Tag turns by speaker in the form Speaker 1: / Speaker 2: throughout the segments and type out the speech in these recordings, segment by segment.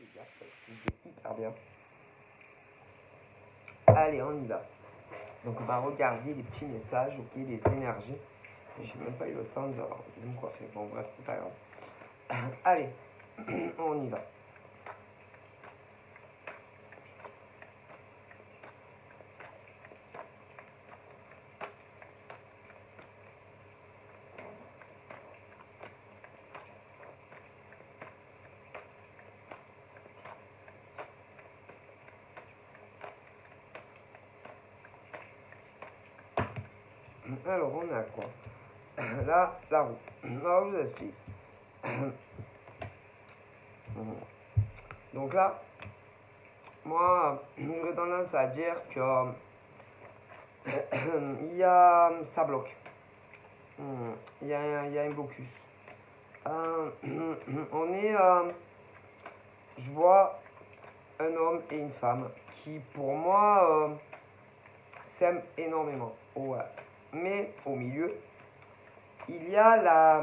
Speaker 1: immédiat, c'est hyper bien. Allez, on y va. Donc on va regarder les petits messages, ok, les énergies. J'ai même pas eu le temps de me coiffer. Bon bref, c'est pas grave. Allez, on y va. Alors, on a quoi? Là, la roue. Alors, je vous explique. Donc là, moi, j'aurais tendance à dire que ça bloque. Il y a un blocus. On est, je vois un homme et une femme qui, pour moi, s'aiment énormément. Ouais. Mais au milieu, il y a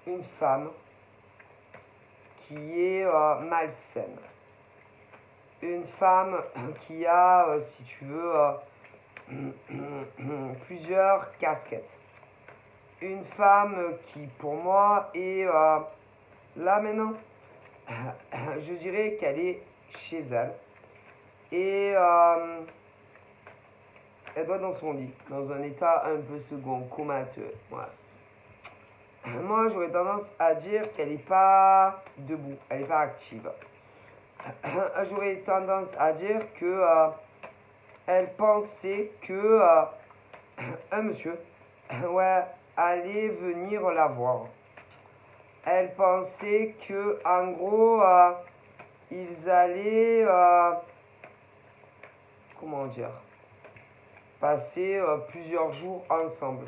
Speaker 1: une femme qui est malsaine. Une femme qui a, si tu veux, plusieurs casquettes. Une femme qui, pour moi, est là maintenant. Je dirais qu'elle est chez elle. Et elle doit dans son lit, dans un état un peu second, comateux. Ouais. Moi, j'aurais tendance à dire qu'elle n'est pas debout, elle n'est pas active. J'aurais tendance à dire que elle pensait que un monsieur ouais, allait venir la voir. Elle pensait que, en gros, ils allaient, comment dire, passer plusieurs jours ensemble.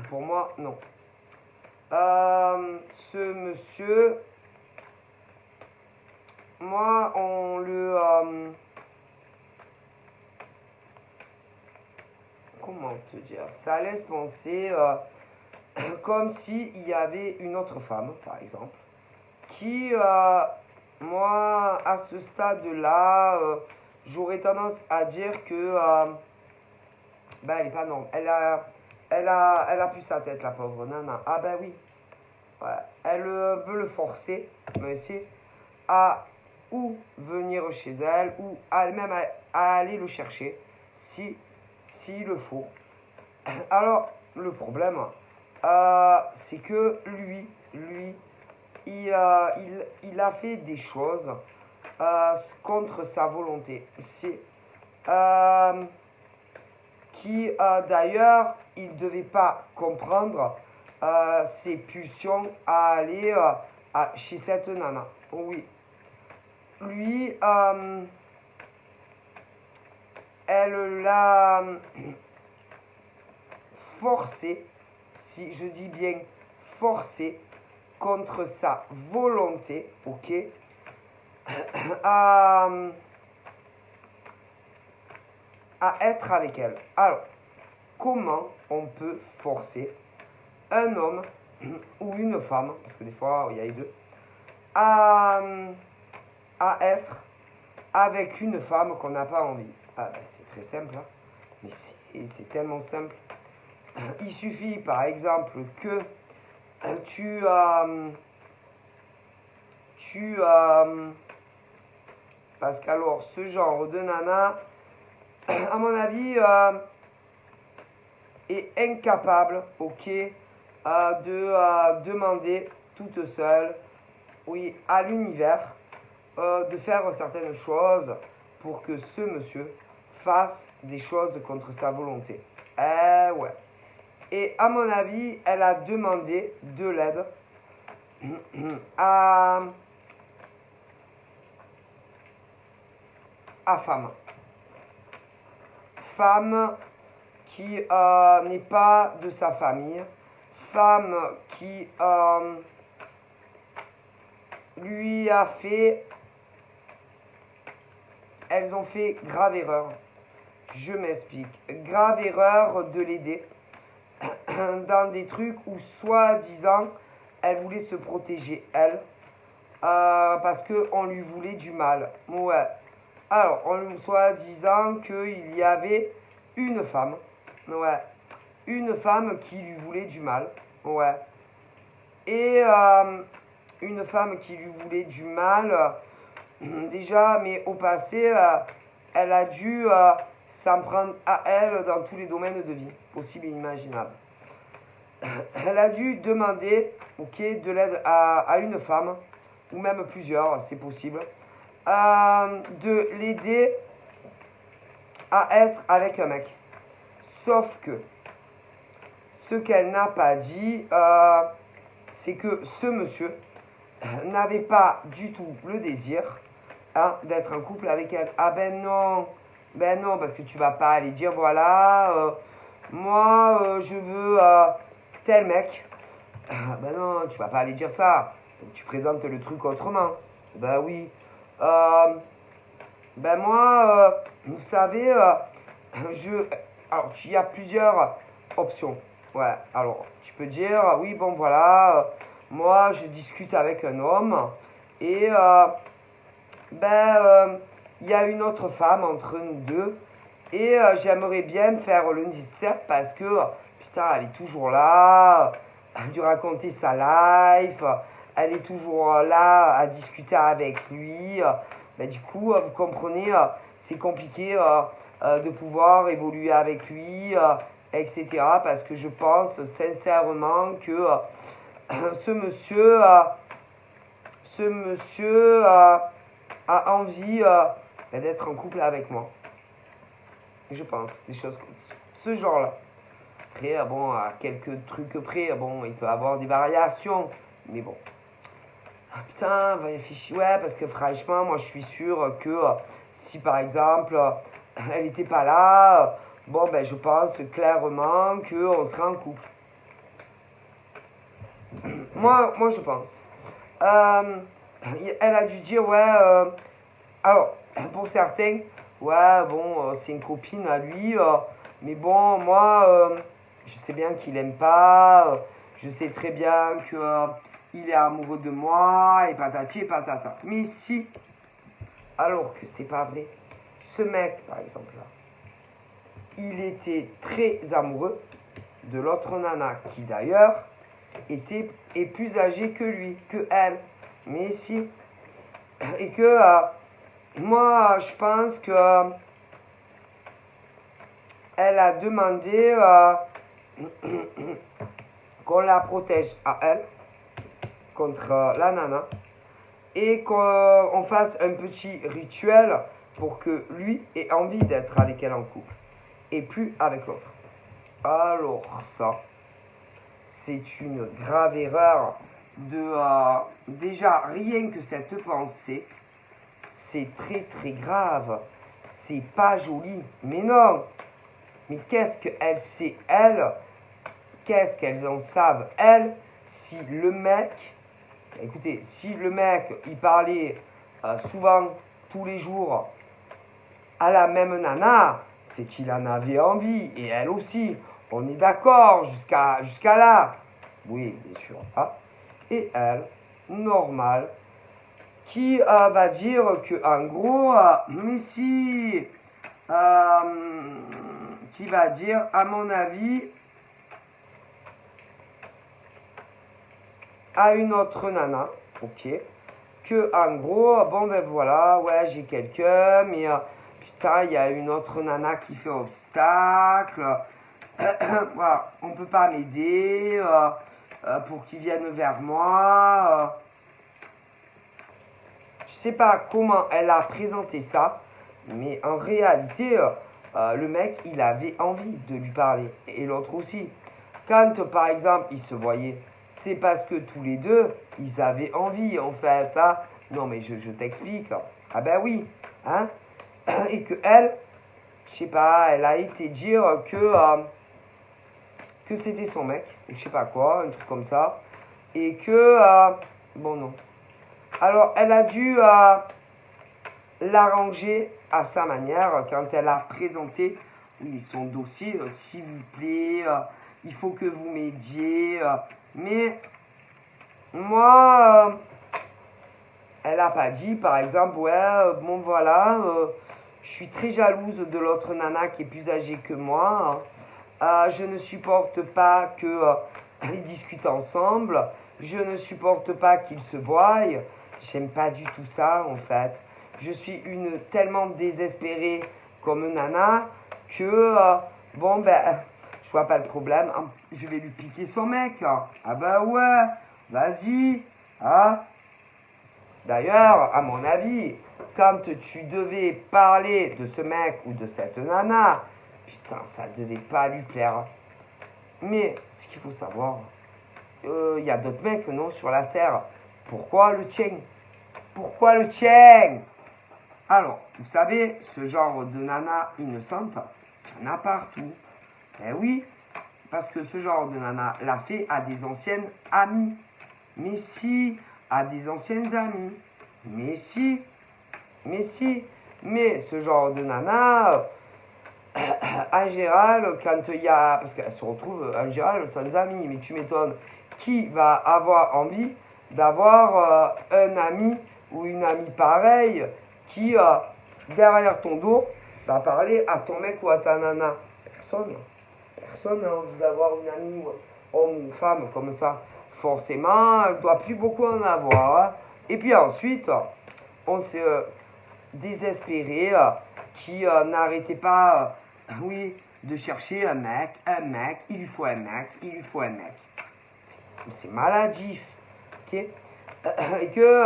Speaker 1: Pour moi, non. Ce monsieur, moi, on le... comment te dire? Ça laisse penser comme s'il y avait une autre femme, par exemple, qui, moi, à ce stade-là, j'aurais tendance à dire que... ben, elle est pas non. Elle a plus sa tête, la pauvre nana. Ah ben oui. Ouais. Elle veut le forcer, monsieur, à ou venir chez elle, ou elle-même à aller le chercher, s'il le faut. Alors, le problème, c'est que lui, il a fait des choses contre sa volonté. C'est... qui d'ailleurs il ne devait pas comprendre ses pulsions à aller chez cette nana. Oui. Lui, elle l'a forcé, si je dis bien forcé, contre sa volonté, ok, à être avec elle. Alors, comment on peut forcer un homme ou une femme, parce que des fois il y a les deux, à être avec une femme qu'on n'a pas envie? Ah, ben, c'est très simple, hein. Mais c'est tellement simple. Il suffit par exemple que tu parce qu'alors ce genre de nana, à mon avis, est incapable, ok, de demander toute seule, oui, à l'univers, de faire certaines choses pour que ce monsieur fasse des choses contre sa volonté. Ouais. Et à mon avis, elle a demandé de l'aide à femme. Femme qui n'est pas de sa famille. Femme qui lui a fait... Elles ont fait grave erreur. Je m'explique. Grave erreur de l'aider dans des trucs où, soi-disant, elle voulait se protéger, elle. parce qu'on lui voulait du mal. Ouais. Alors, soit disant qu'il y avait une femme. Ouais. Une femme qui lui voulait du mal. Ouais. Et une femme qui lui voulait du mal, déjà, mais au passé, elle a dû s'en prendre à elle dans tous les domaines de vie, possibles et imaginables. Elle a dû demander, ok, de l'aide à une femme, ou même plusieurs, c'est possible, de l'aider à être avec un mec. Sauf que ce qu'elle n'a pas dit, c'est que ce monsieur n'avait pas du tout le désir d'être en couple avec elle. Ah ben non, parce que tu vas pas aller dire voilà, moi je veux tel mec. Ben non, tu vas pas aller dire ça. Donc, tu présentes le truc autrement. Ben oui. Ben moi, vous savez, alors il y a plusieurs options. Ouais, alors tu peux dire oui bon voilà, moi je discute avec un homme et il y a une autre femme entre nous deux et j'aimerais bien faire le nécessaire parce que putain elle est toujours là, elle lui raconter sa life, elle est toujours là à discuter avec lui. Du coup vous comprenez, c'est compliqué de pouvoir évoluer avec lui, etc. Parce que je pense sincèrement que ce monsieur a envie d'être en couple avec moi. Je pense, des choses comme ce genre-là. Après, bon, à quelques trucs près, bon, il peut avoir des variations, mais bon. Ah, putain, ouais, parce que franchement, moi je suis sûr que si par exemple elle n'était pas là, bon, ben je pense clairement qu'on serait en couple. Moi je pense. Elle a dû dire, ouais, alors, pour certains, ouais, bon, c'est une copine à lui, mais bon, moi, je sais bien qu'il aime pas, je sais très bien que il est amoureux de moi, et patati et patata. Mais si, alors que c'est pas vrai, ce mec, par exemple, là, il était très amoureux de l'autre nana, qui d'ailleurs est plus âgée que lui, que elle. Mais si, et que moi, je pense que elle a demandé qu'on la protège à elle contre la nana et qu'on fasse un petit rituel pour que lui ait envie d'être avec elle en couple et plus avec l'autre. Alors ça, c'est une grave erreur de déjà rien que cette pensée, c'est très très grave, c'est pas joli, mais non. Mais qu'est-ce qu'elle sait, elle? Qu'est-ce qu'elles en savent, elles, si le mec, écoutez, si le mec, il parlait souvent, tous les jours, à la même nana, c'est qu'il en avait envie, et elle aussi. On est d'accord jusqu'à là. Oui, bien sûr. Ah. Et elle, normal, qui va dire que en gros, mais si, qui va dire, à mon avis, à une autre nana, ok, que en gros, bon ben voilà, ouais, j'ai quelqu'un, mais putain, il y a une autre nana qui fait obstacle, voilà, on peut pas m'aider pour qu'il vienne vers moi. Je sais pas comment elle a présenté ça, mais en réalité, le mec, il avait envie de lui parler, et l'autre aussi. Quand, par exemple, ils se voyaient, c'est parce que tous les deux, ils avaient envie, en fait. Hein. Non, mais je t'explique. Ah ben oui. Hein. Et que elle, je sais pas, elle a été dire que c'était son mec, et je sais pas quoi, un truc comme ça. Et que, bon non. Alors, elle a dû l'arranger à sa manière quand elle a présenté oui, son dossier, s'il vous plaît, il faut que vous m'aidiez. Mais moi, n'a pas dit, par exemple, ouais, bon voilà, je suis très jalouse de l'autre nana qui est plus âgée que moi. Je ne supporte pas qu'ils discutent ensemble. Je ne supporte pas qu'ils se voient. J'aime pas du tout ça, en fait. Je suis tellement désespérée comme nana que, bon, ben, je vois pas le problème. Je vais lui piquer son mec. Ah ben ouais, vas-y. Ah. D'ailleurs, à mon avis, quand tu devais parler de ce mec ou de cette nana, putain, ça devait pas lui plaire. Mais ce qu'il faut savoir, il y a d'autres mecs, non, sur la terre. Pourquoi le tien? Pourquoi le tien? Alors, vous savez, ce genre de nana innocente, il y en a partout. Eh oui, parce que ce genre de nana l'a fait à des anciennes amies. Mais si, à des anciennes amies. Mais si, mais ce genre de nana, en général, quand il y a, parce qu'elle se retrouve en général sans amis, mais tu m'étonnes, qui va avoir envie d'avoir un ami ou une amie pareille qui, derrière ton dos, va parler à ton mec ou à ta nana? Personne. Personne n'a envie d'avoir une amie, homme ou femme, comme ça. Forcément, elle ne doit plus beaucoup en avoir. Hein. Et puis ensuite, on s'est désespéré, qui n'arrêtait pas, oui, de chercher un mec, il lui faut un mec, il lui faut un mec. C'est maladif, ok? Et que,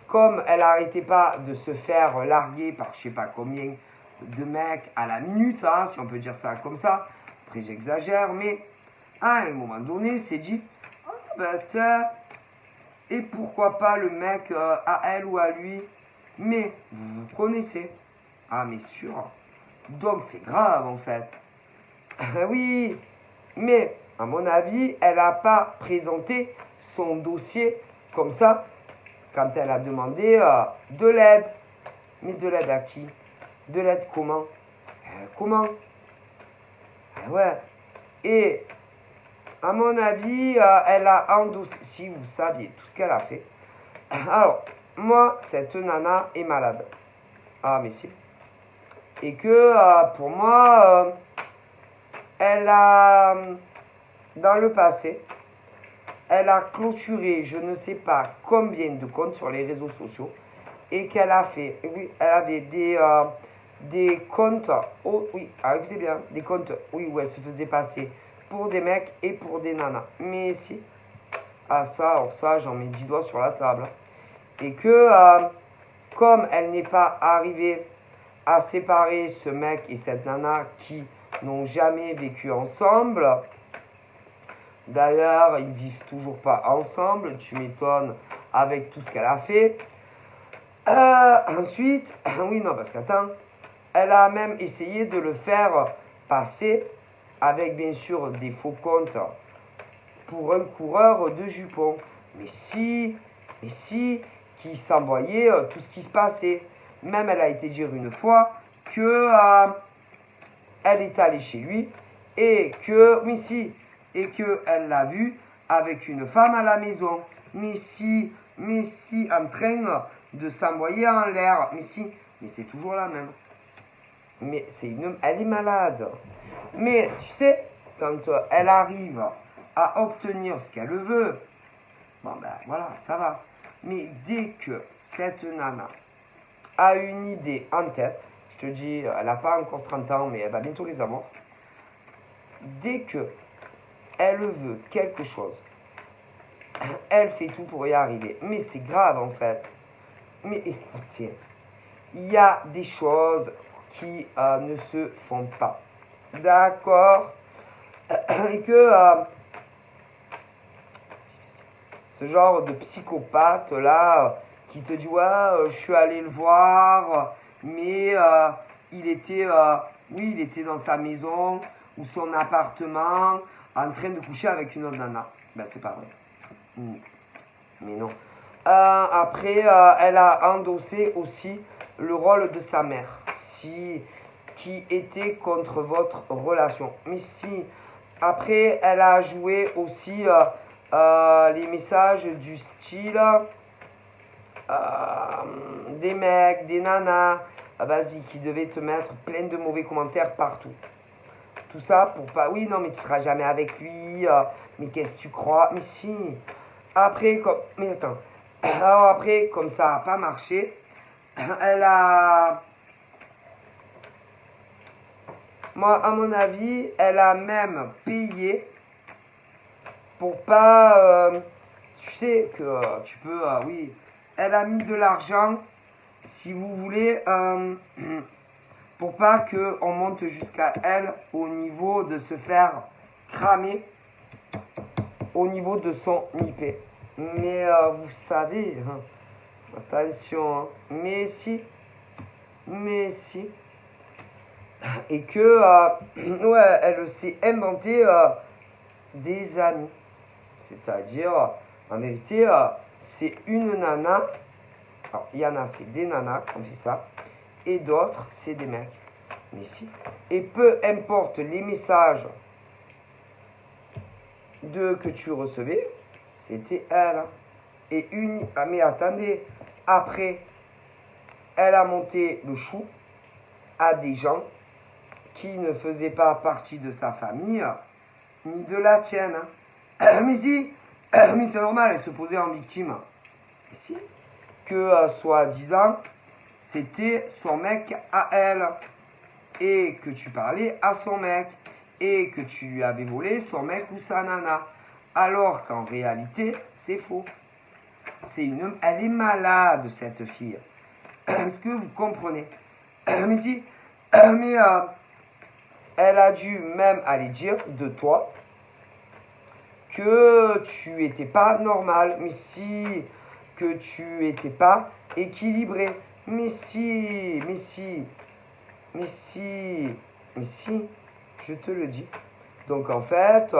Speaker 1: comme elle n'arrêtait pas de se faire larguer par je sais pas combien de mecs à la minute, hein, si on peut dire ça comme ça, après j'exagère, mais à un moment donné, c'est dit, oh, ben, et pourquoi pas le mec à elle ou à lui? Mais vous connaissez. Ah, mais sûr. Donc c'est grave en fait. Oui, mais à mon avis, elle n'a pas présenté son dossier comme ça quand elle a demandé de l'aide. Mais de l'aide à qui? De l'aide comment? Comment? Ouais. Et à mon avis, elle a endossé, si vous saviez tout ce qu'elle a fait. Alors, moi, cette nana est malade. Ah, mais si. Et que, pour moi, elle a, dans le passé, elle a clôturé je ne sais pas combien de comptes sur les réseaux sociaux et qu'elle a fait, oui, elle avait des comptes, oh, oui, écoutez bien, des comptes, oui, où elle se faisait passer pour des mecs et pour des nanas. Mais si, ah ça, alors ça, j'en mets 10 doigts sur la table. Et que, comme elle n'est pas arrivée à séparer ce mec et cette nana qui n'ont jamais vécu ensemble, d'ailleurs, ils vivent toujours pas ensemble, tu m'étonnes, avec tout ce qu'elle a fait. Ensuite, oui, non, parce qu'attends, elle a même essayé de le faire passer avec bien sûr des faux comptes pour un coureur de jupons. Mais si, qui s'envoyait tout ce qui se passait. Même elle a été dire une fois que elle est allée chez lui et que, mais si, et qu'elle l'a vu avec une femme à la maison. Mais si, en train de s'envoyer en l'air. Mais si, mais c'est toujours la même. Mais elle est malade. Mais tu sais, quand elle arrive à obtenir ce qu'elle veut, bon ben voilà, ça va. Mais dès que cette nana a une idée en tête, je te dis, elle n'a pas encore 30 ans, mais elle va bientôt les avoir. Dès que elle veut quelque chose, elle fait tout pour y arriver. Mais c'est grave en fait. Mais écoutez, il y a des choses qui ne se font pas. D'accord? Et que ce genre de psychopathe là qui te dit ouais, je suis allé le voir, mais il était dans sa maison ou son appartement en train de coucher avec une autre nana. Ben c'est pas vrai. Mais non. Après, elle a endossé aussi le rôle de sa mère, qui était contre votre relation. Mais si, après, elle a joué aussi les messages du style des mecs, des nanas, vas-y, qui devaient te mettre plein de mauvais commentaires partout. Tout ça pour pas, oui, non, mais tu seras jamais avec lui, mais qu'est-ce que tu crois? Mais si. Après, mais attends. Alors après, comme ça n'a pas marché, elle a, moi, à mon avis, elle a même payé pour pas, tu sais que tu peux, oui, elle a mis de l'argent, si vous voulez, pour pas qu'on monte jusqu'à elle au niveau de se faire cramer au niveau de son IP. Mais vous savez, hein, attention, hein, mais si, et que, ouais, elle s'est inventée des amis. C'est-à-dire, en vérité, c'est une nana. Alors, il y en a, c'est des nanas qui ont fait ça. Et d'autres, c'est des mecs. Mais si. Et peu importe les messages que tu recevais, c'était elle. Et une. Ah, mais attendez. Après, elle a monté le chou à des gens qui ne faisaient pas partie de sa famille, ni de la tienne. Mais si, mais c'est normal, elle se posait en victime. Et si, que soi-disant, c'était son mec à elle, et que tu parlais à son mec, et que tu lui avais volé son mec ou sa nana. Alors qu'en réalité, c'est faux. Elle est malade, cette fille. Est-ce que vous comprenez? Mais si, mais elle a dû même aller dire de toi que tu étais pas normal, mais si, que tu étais pas équilibré, mais si, je te le dis. Donc en fait,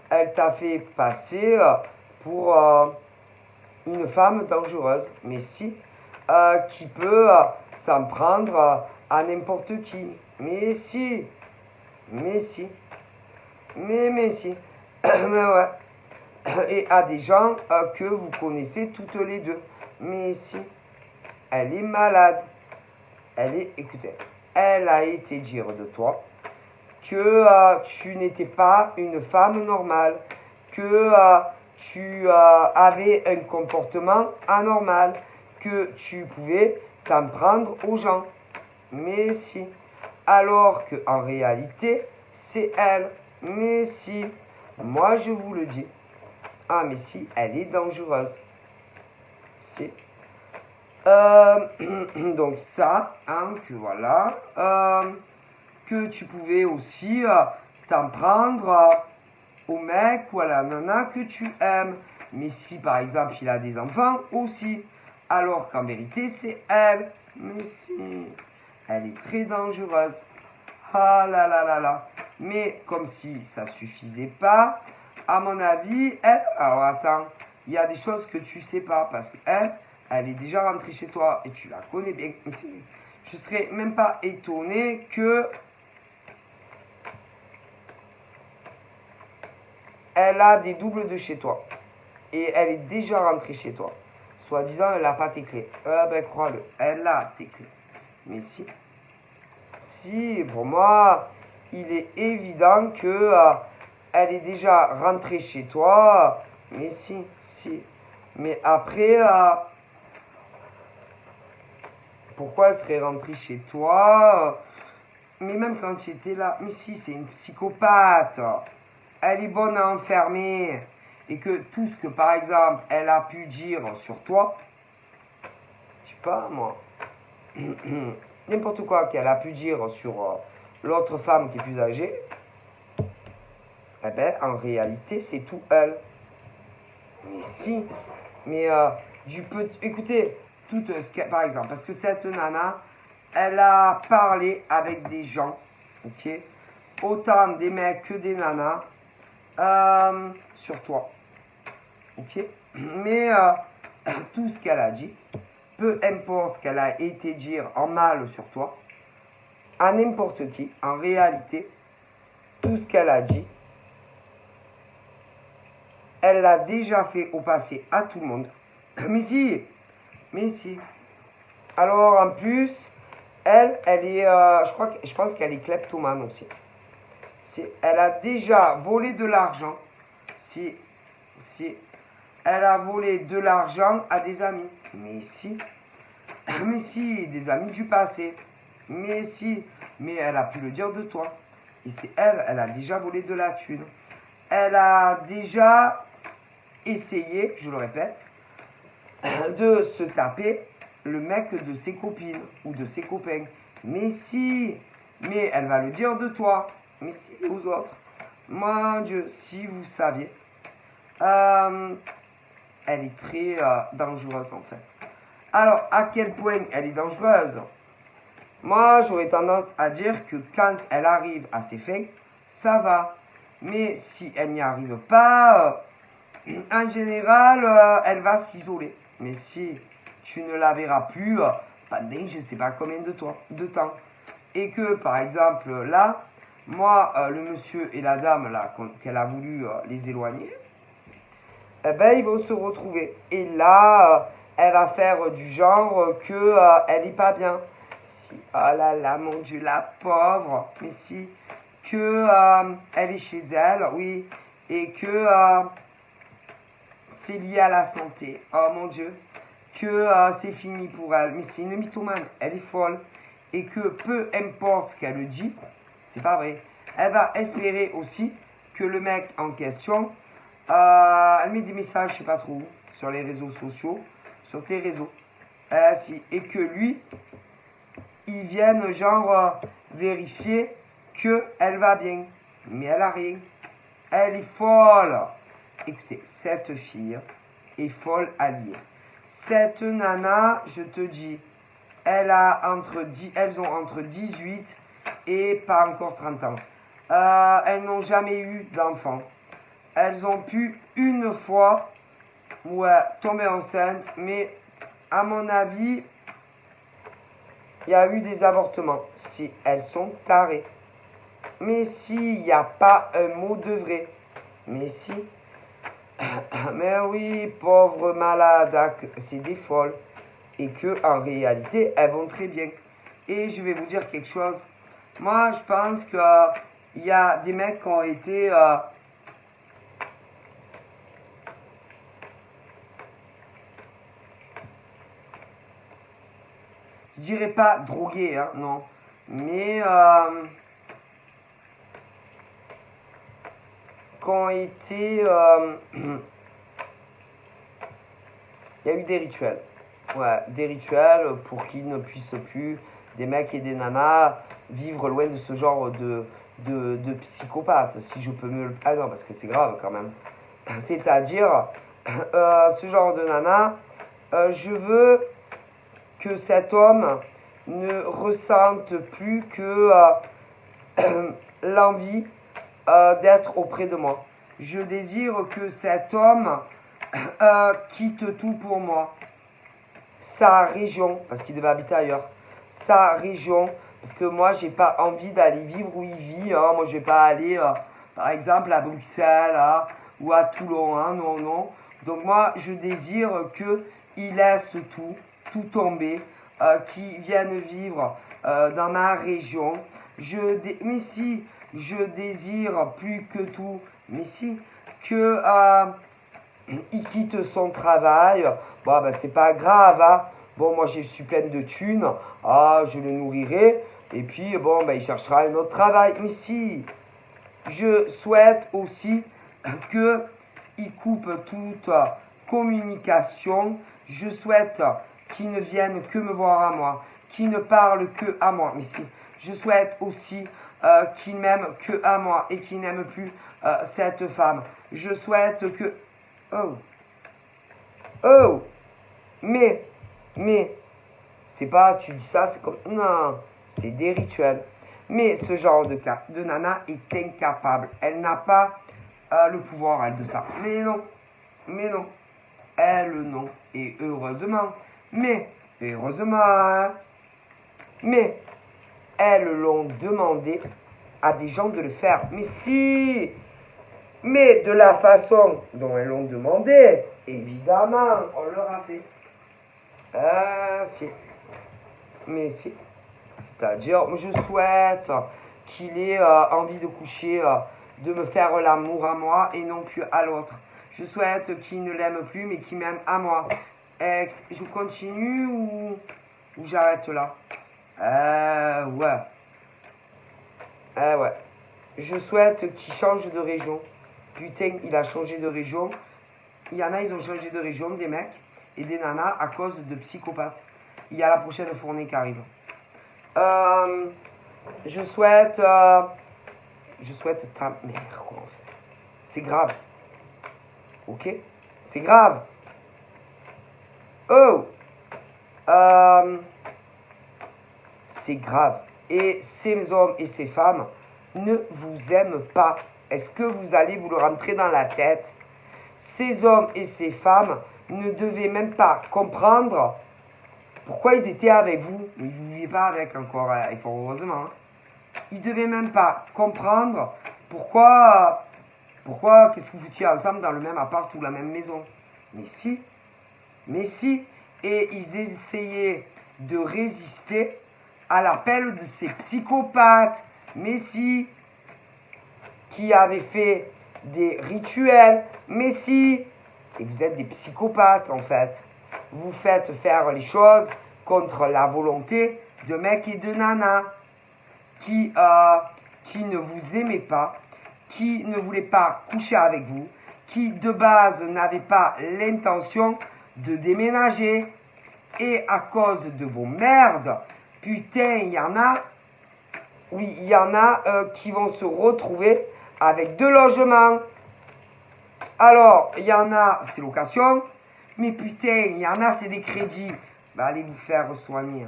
Speaker 1: elle t'a fait passer pour une femme dangereuse, mais si, qui peut s'en prendre à n'importe qui, mais si, mais si, mais si, mais ouais. Et à des gens que vous connaissez toutes les deux. Mais si, elle est malade. Écoutez, elle a été dire de toi que tu n'étais pas une femme normale, que tu avais un comportement anormal, que tu pouvais t'en prendre aux gens. Mais si, alors qu'en réalité, c'est elle. Mais si, moi je vous le dis. Ah, mais si, elle est dangereuse. Si. Donc ça, hein, que voilà. Que tu pouvais aussi t'en prendre au mec ou à la nana que tu aimes. Mais si par exemple il a des enfants aussi. Alors qu'en vérité c'est elle. Mais si, elle est très dangereuse. Ah là là là là. Mais comme si ça suffisait pas, à mon avis, elle. Alors attends, il y a des choses que tu sais pas parce qu'elle, elle est déjà rentrée chez toi et tu la connais bien. Je serais même pas étonné que elle a des doubles de chez toi et elle est déjà rentrée chez toi. Soi-disant, elle n'a pas tes clés. Ben crois-le, elle a tes clés. Mais si, pour moi, il est évident que elle est déjà rentrée chez toi. Mais si. Mais après, pourquoi elle serait rentrée chez toi? Mais même quand tu étais là, mais si, c'est une psychopathe. Elle est bonne à enfermer. Et que tout ce que, par exemple, elle a pu dire sur toi, je sais pas, moi, n'importe quoi qu'elle a pu dire sur l'autre femme qui est plus âgée, eh ben, en réalité, c'est tout elle. Mais si, mais écoutez, par exemple, parce que cette nana, elle a parlé avec des gens, ok, autant des mecs que des nanas, sur toi, ok, mais tout ce qu'elle a dit, peu importe ce qu'elle a été dire en mal sur toi, à n'importe qui, en réalité, tout ce qu'elle a dit, elle l'a déjà fait au passé à tout le monde. Mais si, Mais si. Alors en plus, elle est, je pense qu'elle est kleptomane aussi. Elle a déjà volé de l'argent. Si elle a volé de l'argent à des amis. Mais si, des amis du passé. Mais si, mais elle a pu le dire de toi. Et c'est elle a déjà volé de la thune. Elle a déjà essayé, je le répète, de se taper le mec de ses copines ou de ses copains. Mais si, mais elle va le dire de toi. Mais si, vous autres. Mon Dieu, si vous saviez. Elle est très dangereuse en fait. Alors, à quel point elle est dangereuse? Moi, j'aurais tendance à dire que quand elle arrive à ses fins, ça va. Mais si elle n'y arrive pas, en général, elle va s'isoler. Mais si tu ne la verras plus pendant je ne sais pas combien de temps. Et que, par exemple, là, moi, le monsieur et la dame là qu'elle a voulu les éloigner, eh ben, ils vont se retrouver. Et là, elle va faire du genre que elle n'est pas bien. Si, oh là là, mon Dieu, la pauvre. Mais si, que elle est chez elle, oui, et que c'est lié à la santé. Oh mon Dieu, que c'est fini pour elle. Mais c'est une mythomane, elle est folle. Et que peu importe ce qu'elle dit, c'est pas vrai. Elle va espérer aussi que le mec en question, elle met des messages, je sais pas trop où, sur les réseaux sociaux, sur tes réseaux. Et que lui, il vienne genre vérifier qu'elle va bien. Mais elle a rien. Elle est folle. Écoutez, cette fille est folle alliée. Cette nana, je te dis, elles ont entre 18 et pas encore 30 ans. Elles n'ont jamais eu d'enfant. Elles ont pu une fois tomber enceinte, mais à mon avis, il y a eu des avortements. Si elles sont tarées. Mais s'il n'y a pas un mot de vrai. Mais si. Mais oui, pauvre malade, c'est des folles. Et que en réalité, elles vont très bien. Et je vais vous dire quelque chose. Moi, je pense qu'il y a des mecs qui ont été je dirais pas drogués, hein, non. Mais qui ont été il y a eu des rituels. Ouais, des rituels pour qu'ils ne puissent plus, des mecs et des nanas, vivre loin de ce genre de psychopathes, si je peux me le... Ah non, parce que c'est grave quand même. C'est-à-dire, ce genre de nana, je veux que cet homme ne ressente plus que l'envie d'être auprès de moi. Je désire que cet homme quitte tout pour moi. Sa région, parce qu'il devait habiter ailleurs. Sa région, parce que moi, j'ai pas envie d'aller vivre où il vit. Hein. Moi, je vais pas aller, par exemple, à Bruxelles hein, ou à Toulon. Hein. Non, non. Donc, moi, je désire qu'il laisse tout tomber, qu'il vienne vivre dans ma région. Mais si, je désire plus que tout, mais si, que il quitte son travail. Bon, ben, c'est pas grave, hein. Bon, moi, je suis pleine de thunes. Ah, je le nourrirai. Et puis, bon, ben, il cherchera un autre travail. Mais si, je souhaite aussi qu'il coupe toute communication. Je souhaite qu'il ne vienne que me voir à moi, qu'il ne parle que à moi. Mais si, je souhaite aussi qu'il m'aime que à moi et qu'il n'aime plus cette femme. Je souhaite que... Oh, mais, c'est pas, tu dis ça, c'est comme, non, c'est des rituels. Mais ce genre de nana est incapable. Elle n'a pas le pouvoir, elle, de ça. Mais non, elle, non. Et heureusement, mais elles l'ont demandé à des gens de le faire. Mais si, mais de la façon dont elles l'ont demandé, évidemment, on leur a fait. Si. Mais si. C'est-à-dire, je souhaite qu'il ait envie de coucher, de me faire l'amour à moi et non plus à l'autre. Je souhaite qu'il ne l'aime plus, mais qu'il m'aime à moi. Je continue ou j'arrête là? Ouais. Ouais. Je souhaite qu'il change de région. Putain, il a changé de région. Il y en a, ils ont changé de région, des mecs et des nanas à cause de psychopathes. Il y a la prochaine fournée qui arrive. Je souhaite ta mère, quoi, en fait. C'est grave. Ok? C'est grave. Oh! C'est grave. Et ces hommes et ces femmes ne vous aiment pas. Est-ce que vous allez vous le rentrer dans la tête? Ces hommes et ces femmes ne devaient même pas comprendre pourquoi ils étaient avec vous. Ils ne vivaient pas avec encore, il faut heureusement. Hein. Ils ne devaient même pas comprendre pourquoi qu'est-ce que vous foutiez ensemble dans le même appart ou la même maison. Mais si. Et ils essayaient de résister à l'appel de ces psychopathes. Mais si. Qui avaient fait des rituels. Mais si. Et vous êtes des psychopathes en fait. Vous faites faire les choses contre la volonté de mecs et de nanas qui ne vous aimaient pas, qui ne voulaient pas coucher avec vous, qui de base n'avaient pas l'intention de déménager. Et à cause de vos merdes, putain, il y en a, oui, il y en a qui vont se retrouver avec 2 logements. Alors, il y en a, c'est location, mais putain, il y en a, c'est des crédits. Bah, allez vous faire soigner.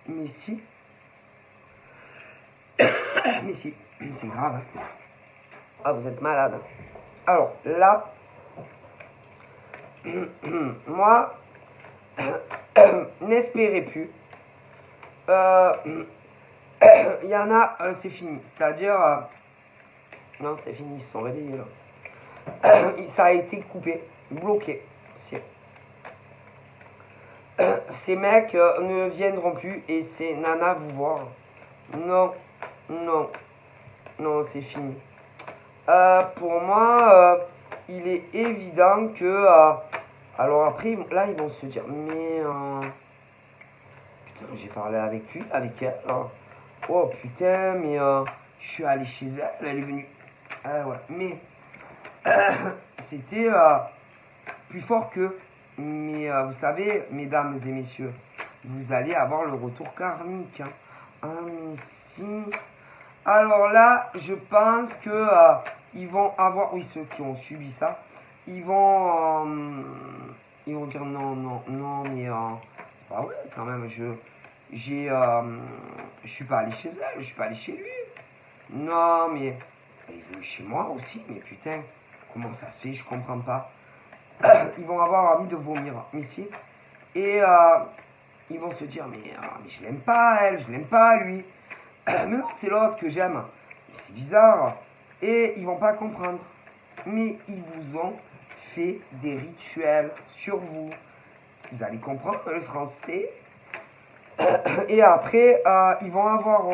Speaker 1: Mais si. Mais si, c'est grave. Hein. Ah, vous êtes malade. Alors, là, moi, n'espérez plus. Il y en a, c'est fini. C'est-à-dire, non, c'est fini, ils se sont réveillés là. Ça a été coupé, bloqué. Ces mecs ne viendront plus et ces nanas vous voir. Non, c'est fini. Pour moi, il est évident que... alors après, là, ils vont se dire, mais... putain, j'ai parlé avec lui, avec elle. Hein. Oh putain, mais je suis allé chez elle, elle est venue. Ouais, mais... c'était plus fort que... Mais vous savez, mesdames et messieurs, vous allez avoir le retour karmique. Hein. Mais si... Alors là, je pense que ils vont avoir... Oui, ceux qui ont subi ça, ils vont dire non, mais c'est pas vrai quand même. Je suis pas allé chez elle, je suis pas allé chez lui. Non, mais il est venu chez moi aussi, mais putain, comment ça se fait, je comprends pas. Ils vont avoir envie de vomir, mais si. Et ils vont se dire, mais je l'aime pas elle, je l'aime pas lui. Mais non, c'est l'autre que j'aime. C'est bizarre. Et ils vont pas comprendre. Mais ils vous ont fait des rituels sur vous. Vous allez comprendre le français. Et après, ils vont avoir